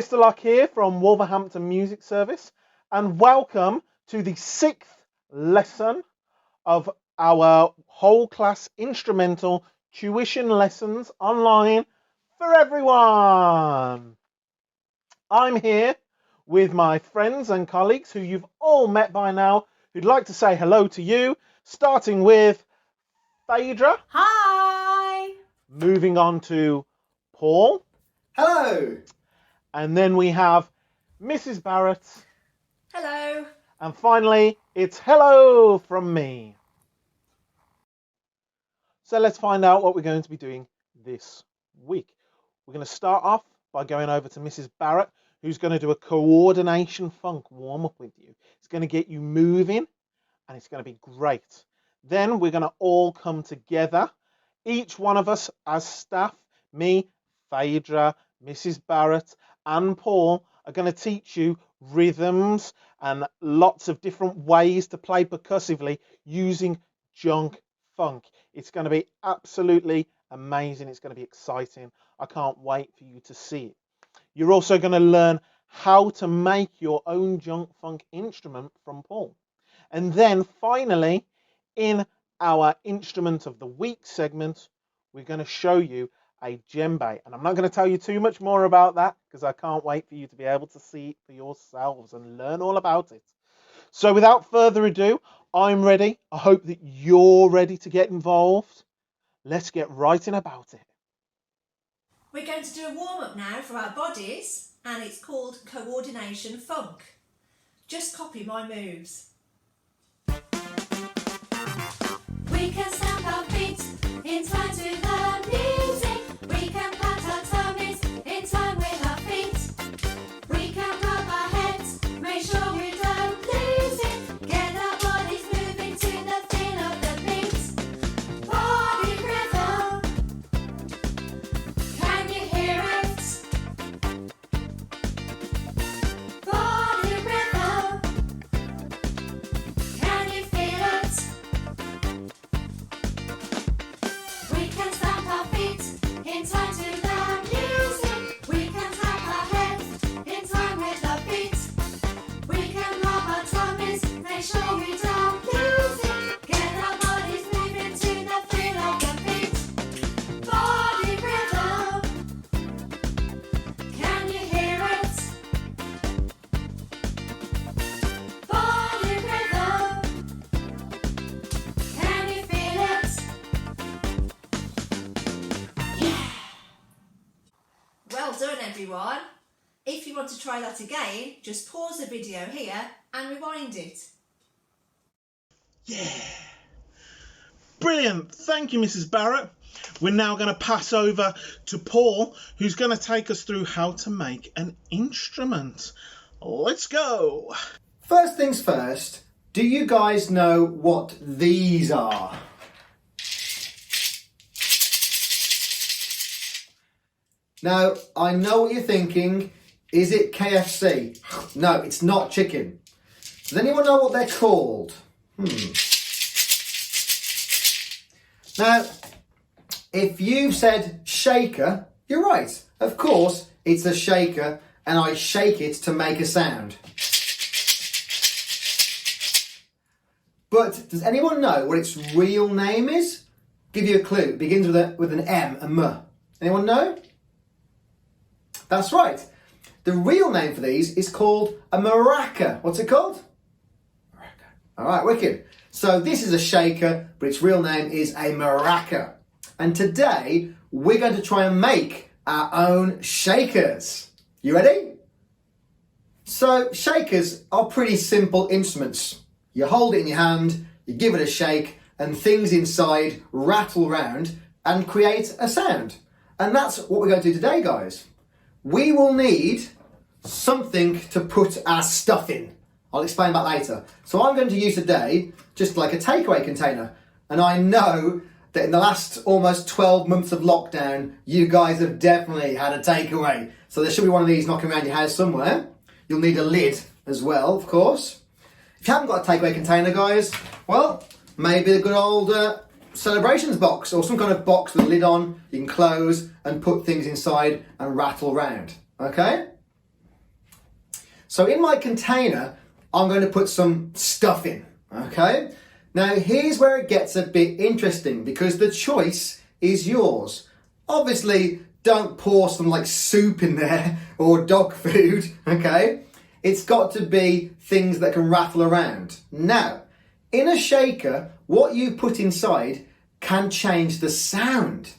Mr. Locke here from Wolverhampton Music Service, and welcome to the 6th lesson of our whole class instrumental tuition lessons online for everyone. I'm here with my friends and colleagues who you've all met by now, who'd like to say hello to you, starting with Phaedra. Hi. Moving on to Paul. Hello. And then we have Mrs. Barrett. Hello. And finally, it's hello from me. So let's find out what we're going to be doing this week. We're going to start off by going over to Mrs. Barrett, who's going to do a coordination funk warm-up with you. It's going to get you moving, and it's going to be great. Then we're going to all come together. Each one of us as staff, me, Phaedra, Mrs. Barrett, and Paul are going to teach you rhythms and lots of different ways to play percussively using junk funk. It's going to be absolutely amazing. It's going to be exciting. I can't wait for you to see it. You're also going to learn how to make your own junk funk instrument from Paul. And then finally, in our instrument of the week segment, we're going to show you a djembe, and I'm not going to tell you too much more about that because I can't wait for you to be able to see it for yourselves and learn all about it. So without further ado, I'm ready. I hope that you're ready to get involved. Let's get right in about it. We're going to do a warm-up now for our bodies, and it's called coordination funk. Just copy my moves. We can stamp our feet in time to the music. We can pat our tummies in time with our feet. We can rub our heads, make sure we don't lose it. Get our bodies moving to the feel of the beat. Body rhythm, can you hear it? Body rhythm, can you feel it? We can stamp our feet in time to the music. We can tap our heads in time with our feet. We can rub our tummies, make sure we don't lose it. Get our bodies moving to the feel of the beat. Body rhythm, can you hear it? Body rhythm, can you feel it? Well done, everyone. If you want to try that again, just pause the video here and rewind it. Yeah. Brilliant. Thank you, Mrs. Barrett. We're now going to pass over to Paul, who's going to take us through how to make an instrument. Let's go. First things first, do you guys know what these are? Now, I know what you're thinking. Is it KFC? No, it's not chicken. Does anyone know what they're called? Now, if you've said shaker, you're right. Of course, it's a shaker, and I shake it to make a sound. But does anyone know what its real name is? Give you a clue. It begins with an M, a M. Anyone know? That's right. The real name for these is called a maraca. What's it called? Maraca. All right, wicked. So this is a shaker, but its real name is a maraca. And today, we're going to try and make our own shakers. You ready? So shakers are pretty simple instruments. You hold it in your hand, you give it a shake, and things inside rattle round and create a sound. And that's what we're going to do today, guys. We will need something to put our stuff in. I'll explain that later. So I'm going to use today just like a takeaway container. And I know that in the last almost 12 months of lockdown, you guys have definitely had a takeaway. So there should be one of these knocking around your house somewhere. You'll need a lid as well, of course. If you haven't got a takeaway container, guys, well, maybe a good old celebrations box or some kind of box with a lid on you can close and put things inside and rattle round. Okay? So in my container, I'm going to put some stuff in, okay? Now here's where it gets a bit interesting because the choice is yours. Obviously, don't pour some like soup in there or dog food, okay? It's got to be things that can rattle around. Now, in a shaker, what you put inside can change the sound.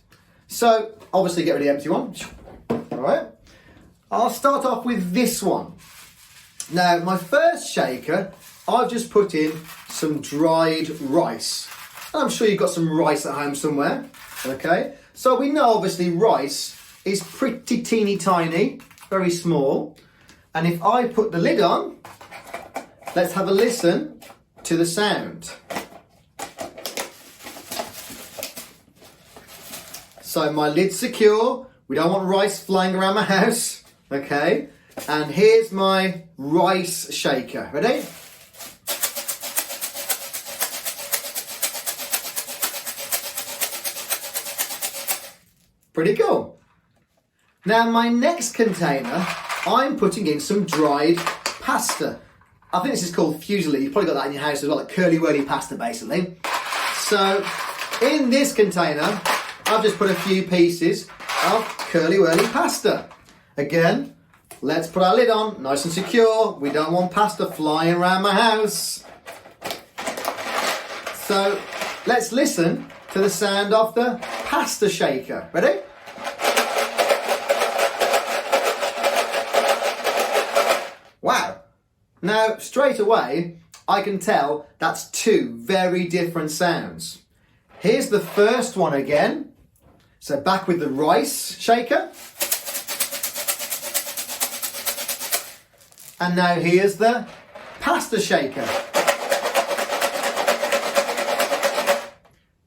So, obviously get rid of the empty one. All right. I'll start off with this one. Now, my first shaker, I've just put in some dried rice. I'm sure you've got some rice at home somewhere, okay? So we know obviously rice is pretty teeny tiny, very small. And if I put the lid on, let's have a listen to the sound. So my lid's secure, we don't want rice flying around my house, okay? And here's my rice shaker. Ready? Pretty cool. Now my next container, I'm putting in some dried pasta. I think this is called fusilli. You've probably got that in your house as well, like curly whirly pasta basically. So in this container, I've just put a few pieces of curly whirly pasta. Again, let's put our lid on, nice and secure. We don't want pasta flying around my house. So let's listen to the sound of the pasta shaker. Ready? Wow. Now, straight away, I can tell that's two very different sounds. Here's the first one again. So back with the rice shaker. And now here's the pasta shaker.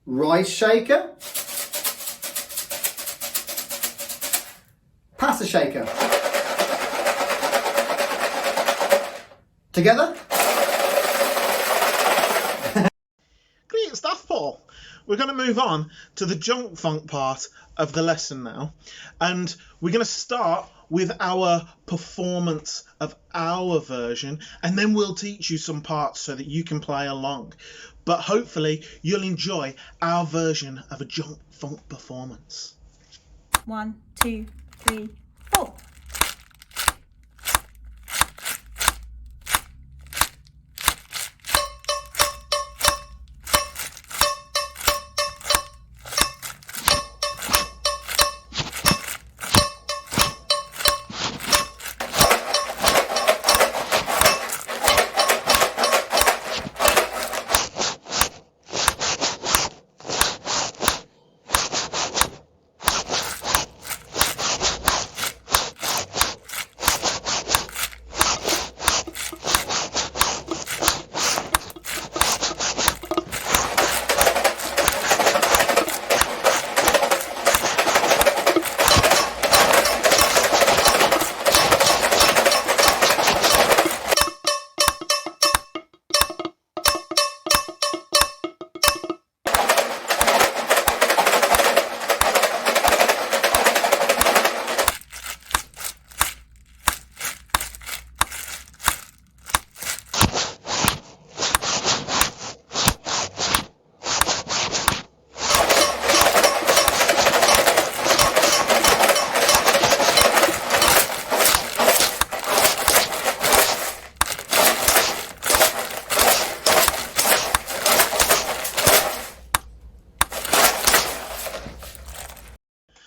Rice shaker. Pasta shaker. Together? Great stuff, Paul. We're going to move on to the junk funk part of the lesson now, and we're going to start with our performance of our version, and then we'll teach you some parts so that you can play along. But hopefully you'll enjoy our version of a junk funk performance. 1, 2, 3, 4.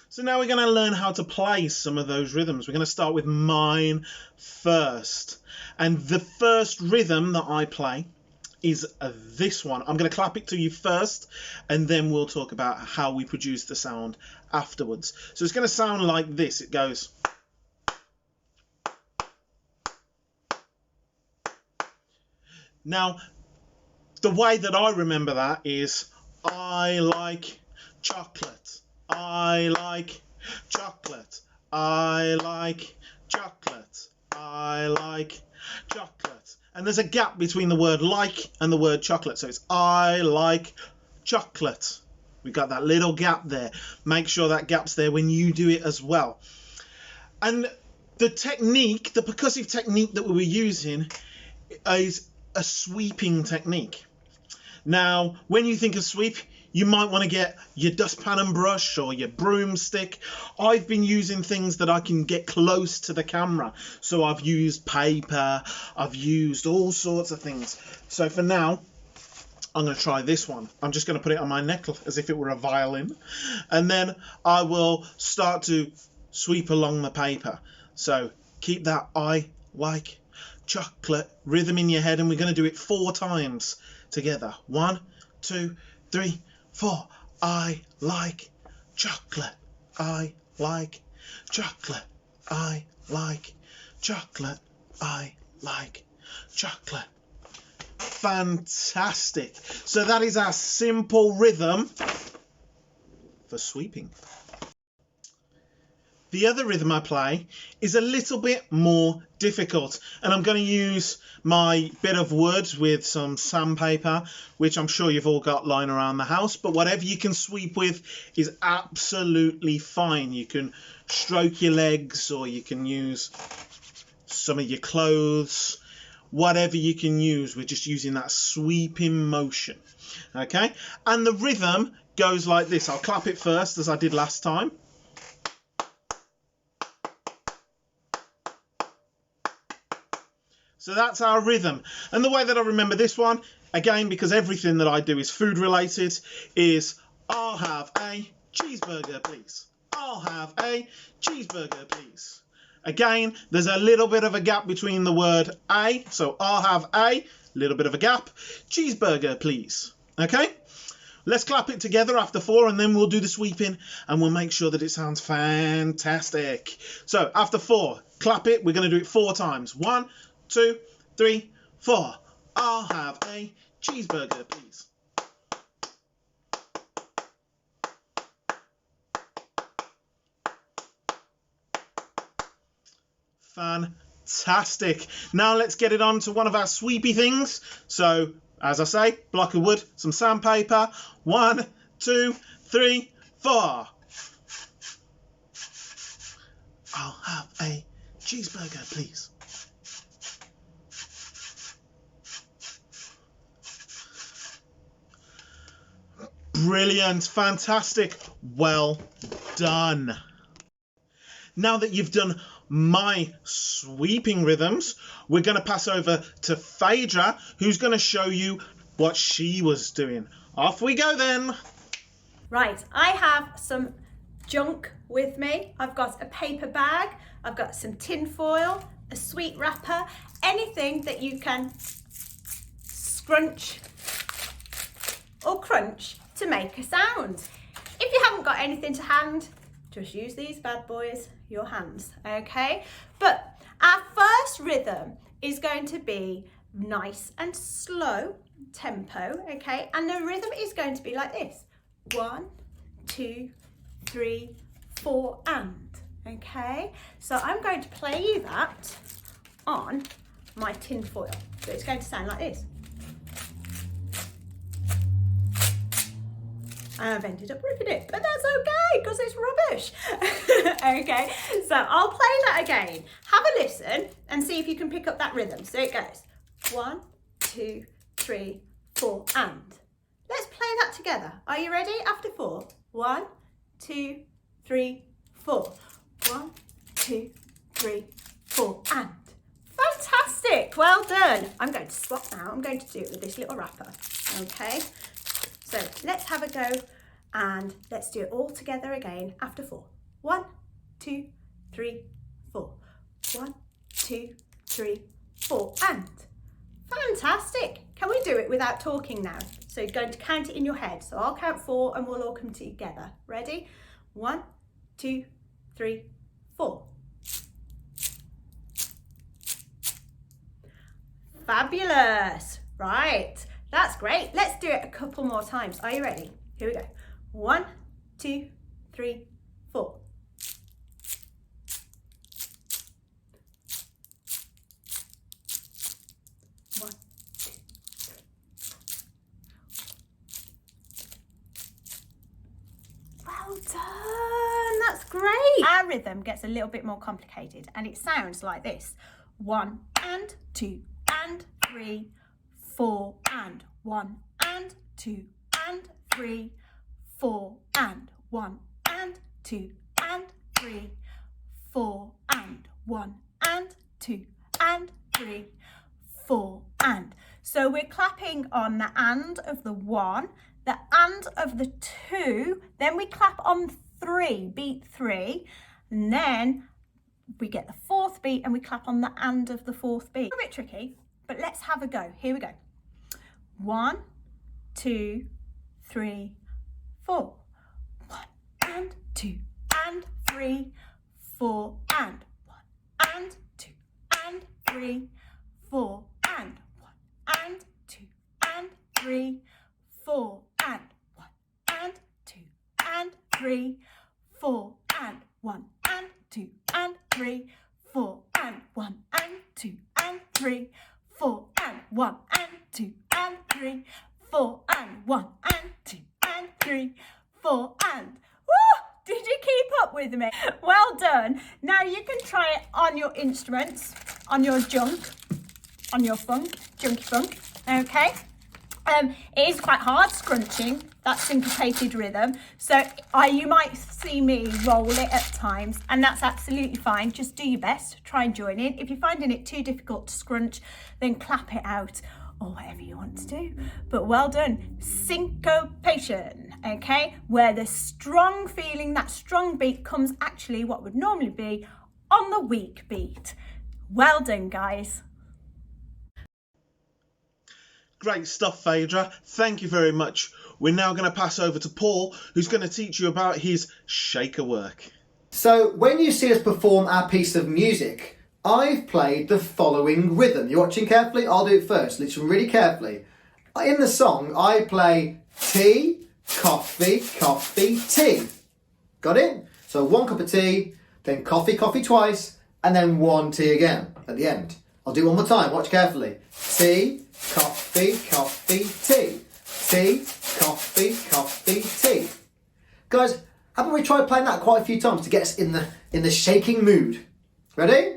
So now we're going to learn how to play some of those rhythms. We're going to start with mine first. And the first rhythm that I play is this one. I'm going to clap it to you first, and then we'll talk about how we produce the sound afterwards. So it's going to sound like this. It goes. Now, the way that I remember that is I like chocolate. I like chocolate. I like chocolate. I like chocolate. And there's a gap between the word like and the word chocolate. So it's I like chocolate. We've got that little gap there. Make sure that gap's there when you do it as well. And The technique, the percussive technique that we were using is a sweeping technique. Now, when you think of sweep, you might want to get your dustpan and brush or your broomstick. I've been using things that I can get close to the camera. So I've used paper, I've used all sorts of things. So for now, I'm going to try this one. I'm just going to put it on my neck as if it were a violin. And then I will start to sweep along the paper. So keep that I like chocolate rhythm in your head, and we're going to do it 4 times together. 1, 2, 3, 4. I like chocolate. I like chocolate. I like chocolate. I like chocolate. Fantastic. So that is our simple rhythm for sweeping. The other rhythm I play is a little bit more difficult, and I'm going to use my bit of wood with some sandpaper, which I'm sure you've all got lying around the house, but whatever you can sweep with is absolutely fine. You can stroke your legs, or you can use some of your clothes, whatever you can use. We're just using that sweeping motion, okay? And the rhythm goes like this. I'll clap it first, as I did last time. So that's our rhythm. And the way that I remember this one, again, because everything that I do is food related, is I'll have a cheeseburger, please. I'll have a cheeseburger, please. Again, there's a little bit of a gap between the word a, so I'll have a, little bit of a gap, cheeseburger, please. Okay? Let's clap it together after 4, and then we'll do the sweeping, and we'll make sure that it sounds fantastic. So after 4, clap it. We're going to do it 4 times. 1, 2, 3, 4. I'll have a cheeseburger, please. Fantastic. Now let's get it on to one of our sweepy things. So, as I say, block of wood, some sandpaper. 1, 2, 3, 4. I'll have a cheeseburger, please. Brilliant, fantastic, well done. Now that you've done my sweeping rhythms, we're going to pass over to Phaedra, who's going to show you what she was doing. Off we go then. Right, I have some junk with me. I've got a paper bag, I've got some tin foil, a sweet wrapper, anything that you can scrunch or crunch to make a sound. If you haven't got anything to hand, just use these bad boys, your hands, okay? But our first rhythm is going to be nice and slow tempo, okay? And the rhythm is going to be like this. 1, 2, 3, 4, and, okay? So I'm going to play you that on my tin foil. So it's going to sound like this. And I've ended up ripping it, but that's okay because it's rubbish. Okay, so I'll play that again. Have a listen and see if you can pick up that rhythm. So it goes 1, 2, 3, 4, and. Let's play that together. Are you ready? After 4. 1, 2, 3, 4. 1, 2, 3, 4, and. Fantastic, well done. I'm going to swap now. I'm going to do it with this little wrapper, okay? So let's have a go and let's do it all together again after 4. 1, 2, 3, 4. 1, 2, 3, 4, and. Fantastic. Can we do it without talking now? So you're going to count it in your head. So I'll count 4 and we'll all come together. Ready? 1, 2, 3, 4. Fabulous. Right. That's great. Let's do it a couple more times. Are you ready? Here we go. 1, 2, 3, 4. 1, 2, 3. Well done. that's great. Our rhythm gets a little bit more complicated and it sounds like this. 1 and 2 and 3, 4 and 1 and 2 and 3, 4 and 1 and 2 and 3, 4 and 1 and 2 and 3, 4 and. So we're clapping on the and of the 1, the and of the 2, then we clap on 3, beat 3, and then we get the 4th beat and we clap on the and of the 4th beat. A bit tricky, but let's have a go. Here we go. 1, 2, 3, 4. 1 and 2 and 3, 4 and 1 and 2 and 3, 4 and 1 and 2 and 3, 4 and 1 and 2 and 3, 4 and 1 and 2 and 3, 4 and 1 and 2 and 3, 4 and 1 and 2 and 3, 4 and 1 and 2 and 3, 4 and. Woo! Did you keep up with me? Well done. Now you can try it on your instruments, on your junk, on your funk, junky funk, okay? It is quite hard scrunching that syncopated rhythm, so you might see me roll it at times, and that's absolutely fine. Just do your best, try and join in. If you're finding it too difficult to scrunch, then clap it out or whatever you want to do. But well done. Syncopation, okay, where the strong feeling, that strong beat comes actually what would normally be on the weak beat. Well done, guys. Great stuff, Phaedra. Thank you very much. We're now going to pass over to Paul, who's going to teach you about his shaker work. So when you see us perform our piece of music, I've played the following rhythm. You're watching carefully? I'll do it first. Listen really carefully. In the song, I play tea, coffee, coffee, tea. Got it? So 1 cup of tea, then coffee, coffee twice, and then 1 tea again at the end. I'll do it one more time. Watch carefully. Tea, coffee, coffee, tea. Tea, coffee, coffee, tea. Guys, haven't we tried playing that quite a few times to get us in the shaking mood? Ready?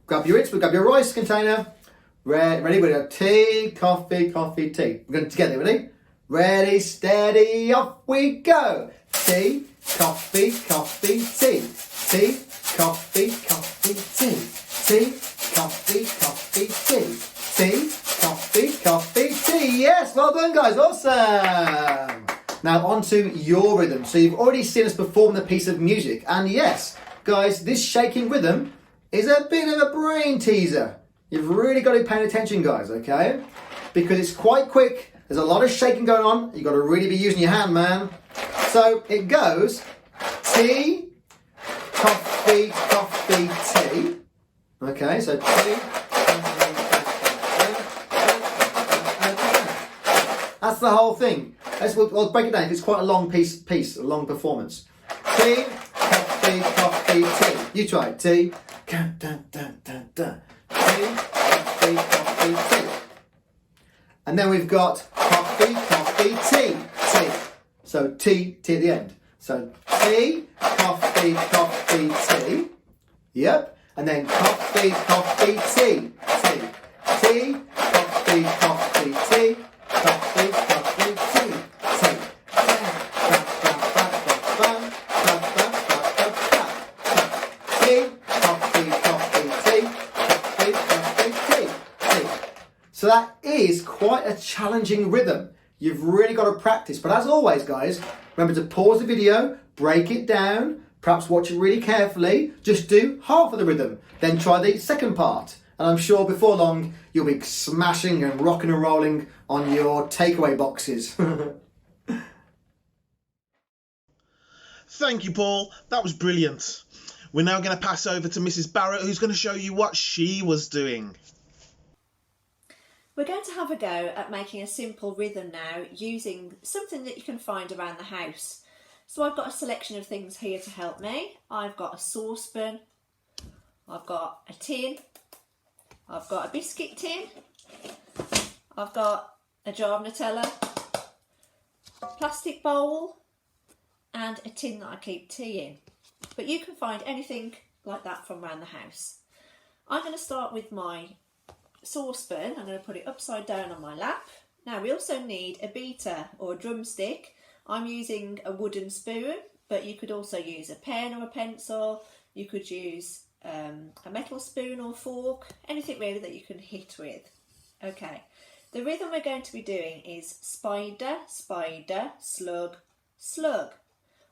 Grab your rice container. Ready? We're going to tea, coffee, coffee, tea. We're going together. Ready? Ready, steady, off we go. Tea, coffee, coffee, tea. Tea, coffee, coffee, tea. Tea, coffee, coffee, tea. Tea, coffee, coffee, tea. Yes, well done, guys. Awesome. Now on to your rhythm. So you've already seen us perform the piece of music. And yes, guys, this shaking rhythm is a bit of a brain teaser. You've really got to be paying attention, guys, okay? Because it's quite quick. There's a lot of shaking going on. You've got to really be using your hand, man. So it goes tea, coffee, coffee, tea. Okay, so tea. That's the whole thing. We'll break it down. It's quite a long piece, a long performance. Tea, coffee, coffee, tea. You try it. Tea, dun, dun, dun, dun, dun. Tea, coffee, coffee, tea. And then we've got coffee, coffee, tea, tea. So tea at the end. So tea, coffee, coffee, tea. Yep. And then coffee, coffee, tea, tea. Tea, coffee, coffee, tea. Coffee, coffee, tea, tea. Tea, coffee, coffee, tea. Coffee, coffee, tea, tea. So that is quite a challenging rhythm. You've really got to practice. But as always, guys, remember to pause the video, break it down, perhaps watch it really carefully. Just do half of the rhythm, then try the second part. And I'm sure before long, you'll be smashing and rocking and rolling on your takeaway boxes. Thank you, Paul. That was brilliant. We're now going to pass over to Mrs. Barrett, who's going to show you what she was doing. We're going to have a go at making a simple rhythm now using something that you can find around the house. So I've got a selection of things here to help me. I've got a saucepan, I've got a tin, I've got a biscuit tin, I've got a jar of Nutella, a plastic bowl and a tin that I keep tea in. But you can find anything like that from around the house. I'm going to start with my saucepan. I'm going to put it upside down on my lap. Now we also need a beater or a drumstick. I'm using a wooden spoon, but you could also use a pen or a pencil. You could use a metal spoon or fork, anything really that you can hit with. Okay, the rhythm we're going to be doing is spider, spider, slug, slug.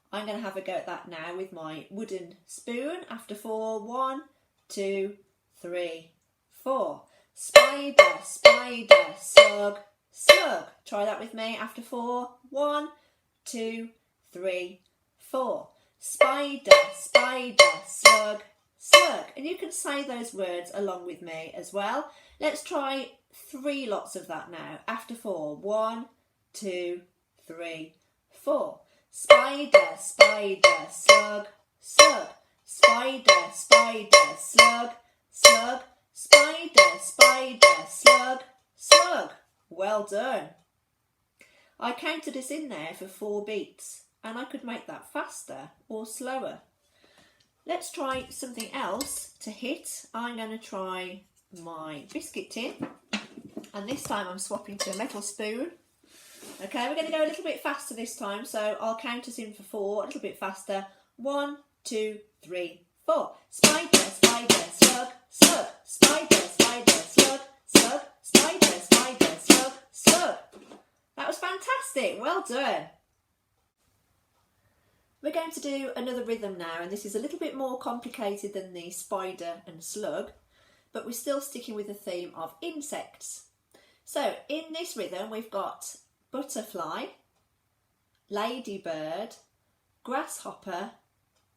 I'm going to have a go at that now with my wooden spoon. After 4, 1, 2, 3, 4. Spider, spider, slug, slug. Try that with me. After 4, 1, 2, 3, 4. Spider, spider, slug, slug. And you can say those words along with me as well. Let's try 3 lots of that now. After 4, 1, 2, 3, 4. Spider, spider, slug, slug. Spider, spider, slug, slug. Spider, spider, slug, slug. Well done. I counted us in there for 4 beats, and I could make that faster or slower. Let's try something else to hit. I'm going to try my biscuit tin, and this time I'm swapping to a metal spoon. Okay, we're going to go a little bit faster this time, so I'll count us in for 4, a little bit faster. 1, 2, 3, 4. Spider, spider, slug, slug. Spider, spider, slug, slug. Spider, spider, slug, slug. That was fantastic, well done. We're going to do another rhythm now, and this is a little bit more complicated than the spider and slug, but we're still sticking with the theme of insects. So in this rhythm we've got butterfly, ladybird, grasshopper,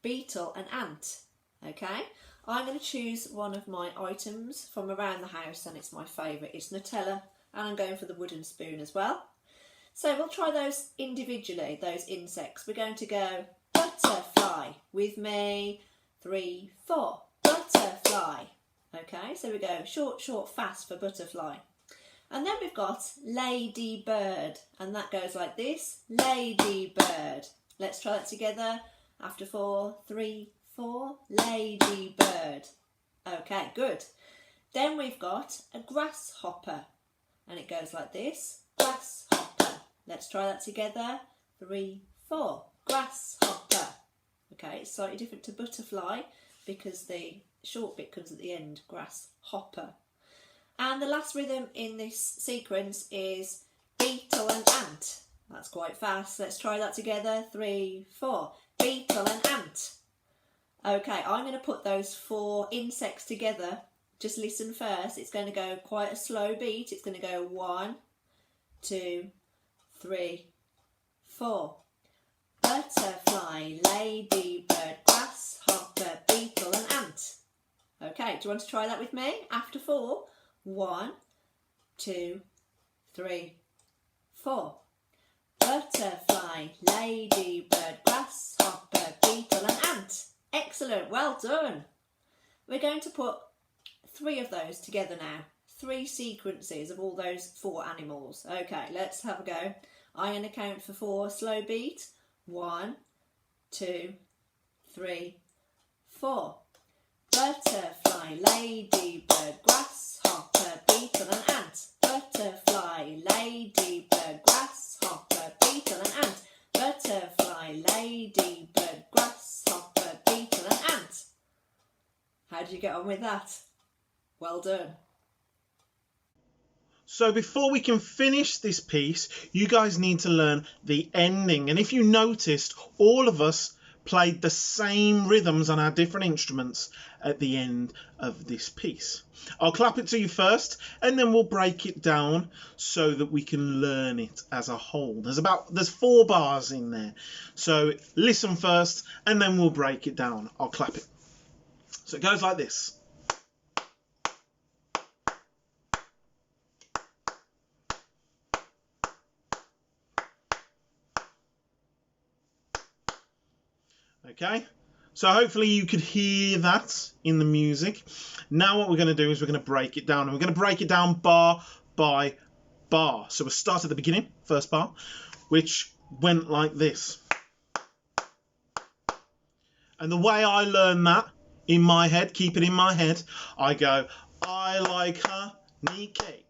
beetle and ant. Okay, I'm going to choose one of my items from around the house, and it's my favourite. It's Nutella, and I'm going for the wooden spoon as well. So we'll try those individually, those insects. We're going to go butterfly with me. 3, 4. Butterfly. Okay, so we go short, short, fast for butterfly. And then we've got ladybird, and that goes like this. Ladybird. Let's try that together. After 4, 3, 4. Ladybird. Okay, good. Then we've got a grasshopper, and it goes like this. Grasshopper. Let's try that together. 3, 4. Grasshopper. Okay, it's slightly different to butterfly because the short bit comes at the end. Grasshopper. And the last rhythm in this sequence is beetle and ant. That's quite fast. Let's try that together. 3, 4. Beetle and ant. Okay, I'm going to put those 4 insects together. Just listen first. It's going to go quite a slow beat. It's going to go 1, 2, 3, 4. Butterfly, ladybird, grasshopper, beetle and ant. Okay, do you want to try that with me? After 4. 1, 2, 3, 4. Butterfly, ladybird, grasshopper, beetle and ant. Excellent, well done. We're going to put 3 of those together now. 3 sequences of all those 4 animals. Okay, let's have a go. I'm going to count for 4, slow beat. 1, 2, 3, 4. Butterfly, ladybird, grasshopper, beetle and ant. Butterfly, ladybird, grasshopper, beetle and ant. Butterfly, ladybird, grasshopper, beetle and ant. How did you get on with that? Well done. So before we can finish this piece, you guys need to learn the ending. And if you noticed, all of us played the same rhythms on our different instruments at the end of this piece. I'll clap it to you first, and then we'll break it down so that we can learn it as a whole. There's 4 bars in there. So listen first, and then we'll break it down. I'll clap it. So it goes like this. Okay, so hopefully you could hear that in the music. Now what we're going to do is we're going to break it down, and we're going to break it down bar by bar. So we'll start at the beginning, first bar, which went like this. And the way I learn that in my head, keep it in my head, I go, I like honey cake.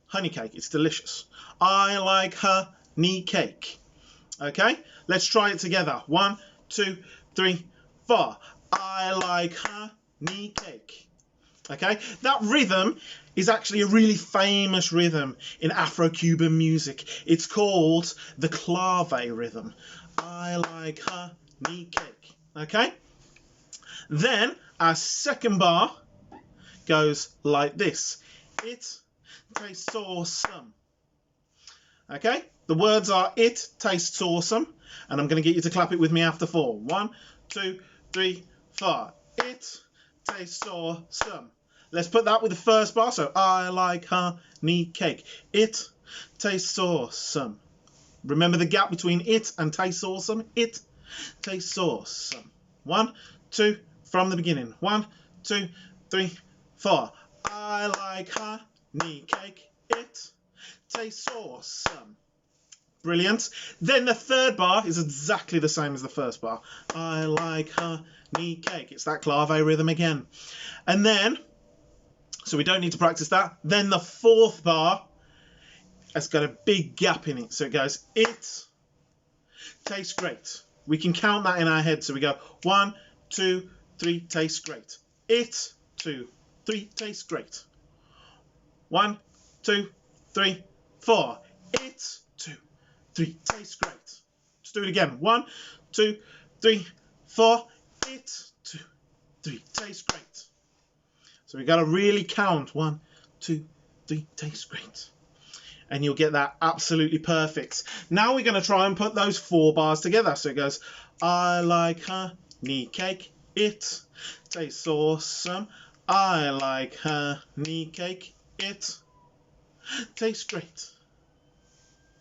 Honey cake, it's delicious. I like honey cake. Okay, let's try it together. 1, 2, 3, 4. I like honey cake. Okay, that rhythm is actually a really famous rhythm in Afro-Cuban music. It's called the clave rhythm. I like honey cake. Okay, then our second bar goes like this. It tastes awesome. Okay, the words are it tastes awesome, and I'm going to get you to clap it with me after 4. 1, 2, 3, 4. It tastes awesome. Let's put that with the first bar. So I like honey cake. It tastes awesome. Remember the gap between it and tastes awesome? It tastes awesome. 1, 2, from the beginning. 1, 2, 3, 4. I like honey cake. It tastes awesome. Brilliant. Then the third bar is exactly the same as the first bar. I like honey cake. It's that clave rhythm again. And then, so we don't need to practice that. Then the fourth bar has got a big gap in it. So it goes, it tastes great. We can count that in our head. So we go 1, 2, 3, tastes great. It, 2, 3, tastes great. 1, 2, 3, 4. It, 2, 3, tastes great. Let's do it again. 1, 2, 3, 4. It, 2, 3, tastes great. So we got to really count. 1, 2, 3, tastes great. And you'll get that absolutely perfect. Now we're going to try and put those 4 bars together. So it goes, I like honey cake. It tastes awesome. I like honey cake. It tastes great.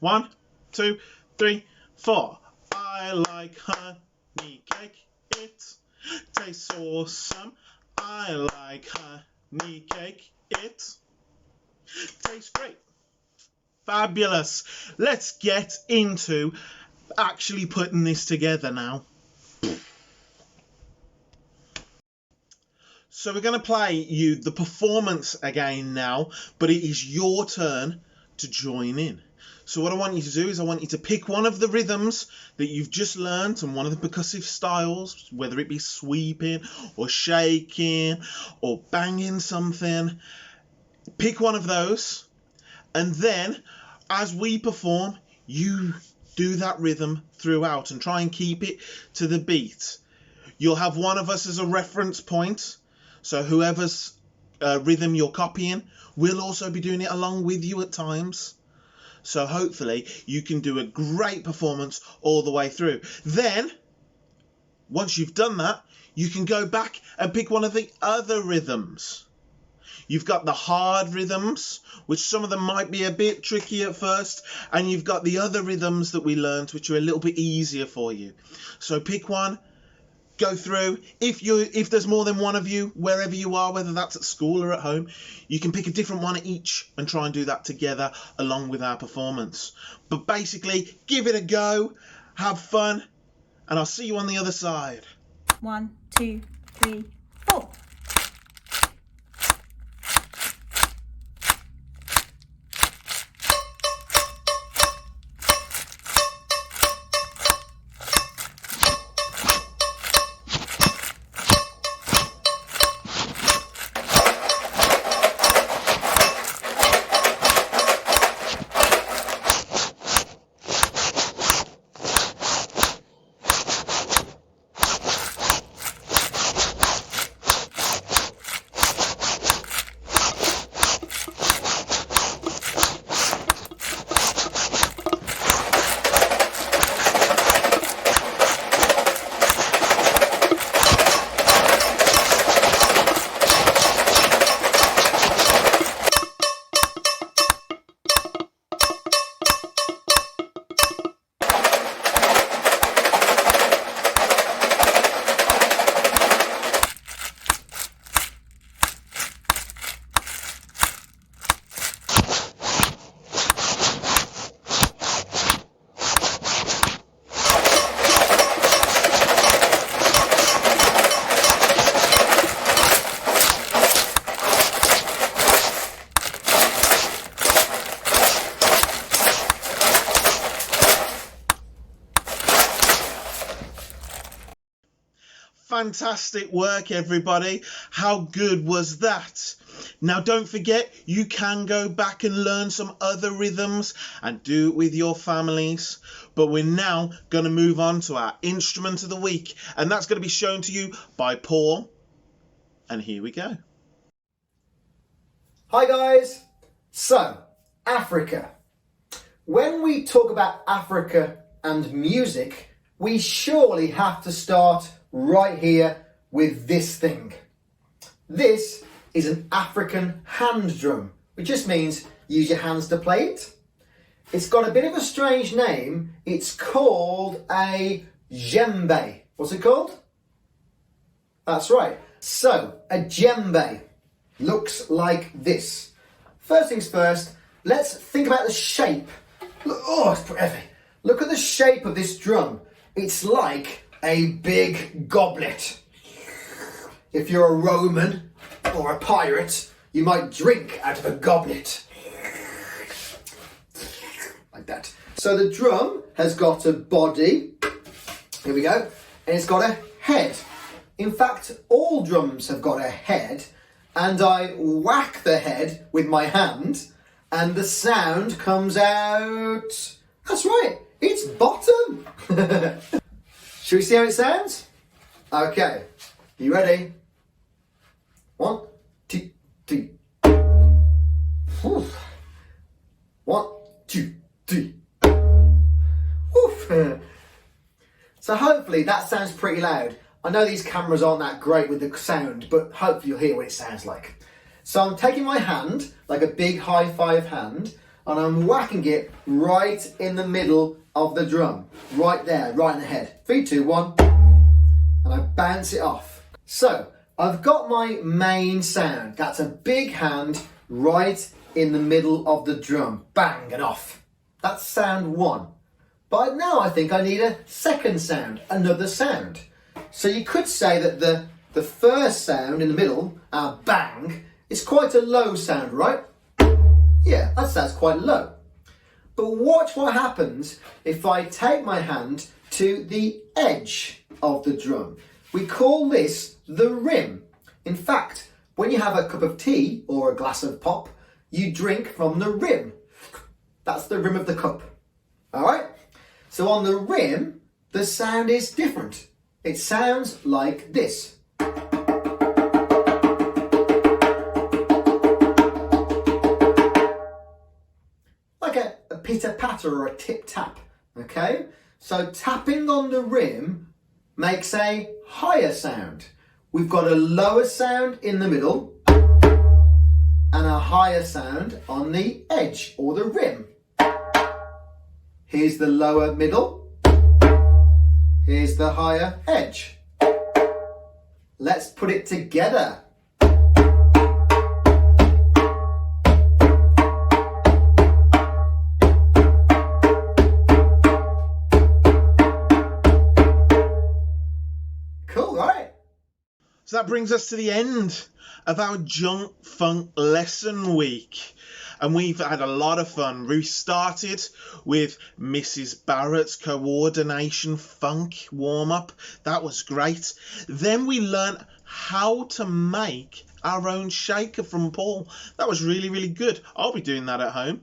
1, 2, 3, 4. I like honey cake. It tastes awesome. I like honey cake. It tastes great. Fabulous. Let's get into actually putting this together now. So we're going to play you the performance again now, but it is your turn to join in. So what I want you to do is I want you to pick one of the rhythms that you've just learnt and one of the percussive styles, whether it be sweeping or shaking or banging something. Pick one of those, and then as we perform, you do that rhythm throughout and try and keep it to the beat. You'll have one of us as a reference point, so whoever's rhythm you're copying, we'll also be doing it along with you at times. So hopefully you can do a great performance all the way through. Then, once you've done that, you can go back and pick one of the other rhythms. You've got the hard rhythms, which some of them might be a bit tricky at first, and you've got the other rhythms that we learned, which are a little bit easier for you. So pick one, go through. If there's more than one of you, wherever you are, whether that's at school or at home, you can pick a different one each and try and do that together along with our performance. But basically, give it a go, have fun, and I'll see you on the other side. 1, 2, 3, 4. Fantastic work, everybody. How good was that? Now, don't forget, you can go back and learn some other rhythms and do it with your families. But we're now going to move on to our instrument of the week, and that's going to be shown to you by Paul. And here we go. Hi guys! So, Africa. When we talk about Africa and music, we surely have to start right here with this thing. This is an African hand drum, which just means use your hands to play it. It's got a bit of a strange name. It's called a djembe. What's it called? That's right. So, a djembe looks like this. First things first, let's think about the shape. Look, oh, it's pretty heavy. Look at the shape of this drum. It's like a big goblet. If you're a Roman or a pirate, you might drink out of a goblet. Like that. So the drum has got a body. Here we go. And it's got a head. In fact, all drums have got a head. And I whack the head with my hand. And the sound comes out. That's right. It's bottom. Should we see how it sounds? Okay. You ready? 1, 2, 3. 1, 2, 3. So hopefully that sounds pretty loud. I know these cameras aren't that great with the sound, but hopefully you'll hear what it sounds like. So I'm taking my hand, like a big high five hand, and I'm whacking it right in the middle of the drum. Right there, right in the head. 3, 2, 1. And I bounce it off. So I've got my main sound. That's a big hand right in the middle of the drum. Bang and off. That's sound 1. But now I think I need a second sound, another sound. So you could say that the first sound in the middle, bang, is quite a low sound, right? Yeah, that sounds quite low. But watch what happens if I take my hand to the edge of the drum. We call this the rim. In fact, when you have a cup of tea or a glass of pop, you drink from the rim. That's the rim of the cup. All right? So on the rim, the sound is different. It sounds like this. Like a pitter-patter or a tip-tap, okay? So tapping on the rim makes a higher sound. We've got a lower sound in the middle and a higher sound on the edge or the rim. Here's the lower middle. Here's the higher edge. Let's put it together. Cool, right? So that brings us to the end of our Junk Funk Lesson Week. And we've had a lot of fun. We started with Mrs. Barrett's coordination funk warm-up. That was great. Then we learned how to make our own shaker from Paul. That was really, really good. I'll be doing that at home.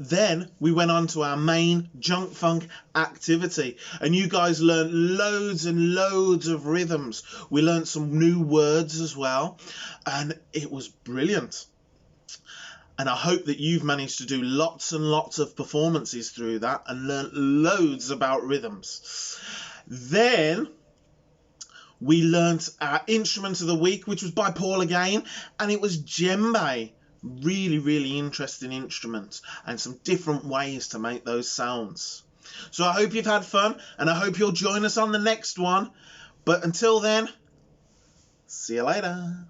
Then we went on to our main Junk Funk activity, and you guys learned loads and loads of rhythms. We learned some new words as well, and it was brilliant. And I hope that you've managed to do lots and lots of performances through that and learn loads about rhythms. Then we learnt our instrument of the week, which was by Paul again, and it was djembe. Really, really interesting instrument and some different ways to make those sounds. So I hope you've had fun, and I hope you'll join us on the next one. But until then, see you later.